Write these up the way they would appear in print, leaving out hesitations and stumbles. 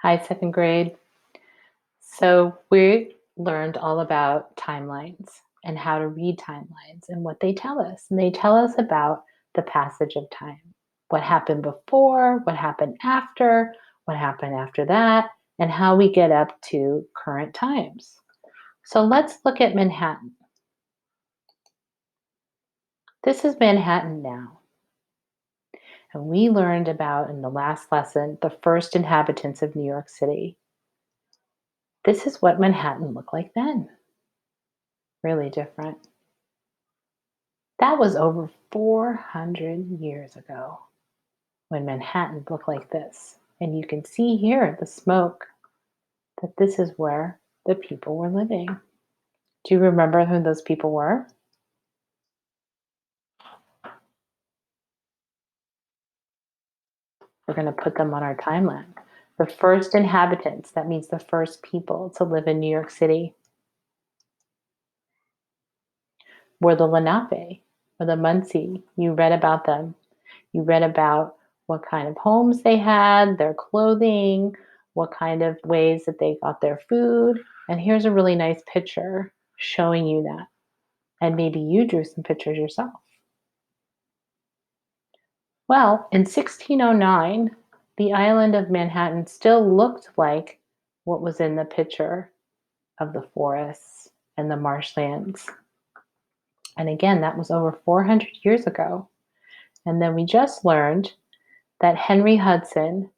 Hi, second grade. So we learned all about timelines and how to read timelines and what they tell us. And they tell us about the passage of time. What happened before, what happened after that, and how we get up to current times. So let's look at Manhattan. This is Manhattan now. And we learned about in the last lesson the first inhabitants of New York City. This is what Manhattan looked like then. Really different. That was over 400 years ago when Manhattan looked like this. And you can see here the smoke that this is where the people were living. Do you remember who those people were? We're going to put them on our timeline. The first inhabitants, that means the first people to live in New York City, were the Lenape or the Muncie. You read about them. You read about what kind of homes they had, their clothing, what kind of ways that they got their food. And here's a really nice picture showing you that. And maybe you drew some pictures yourself. Well, in 1609, the island of Manhattan still looked like what was in the picture of the forests and the marshlands. And again, that was over 400 years ago. And then we just learned that Henry Hudson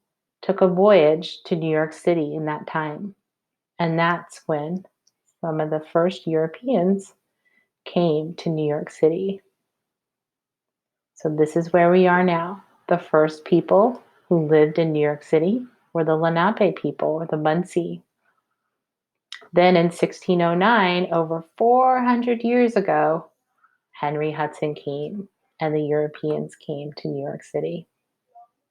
took a voyage to New York City in that time. And that's when some of the first Europeans came to New York City. So this is where we are now. The first people who lived in New York City were the Lenape people or the Muncie. Then in 1609, over 400 years ago, Henry Hudson came and the Europeans came to New York City.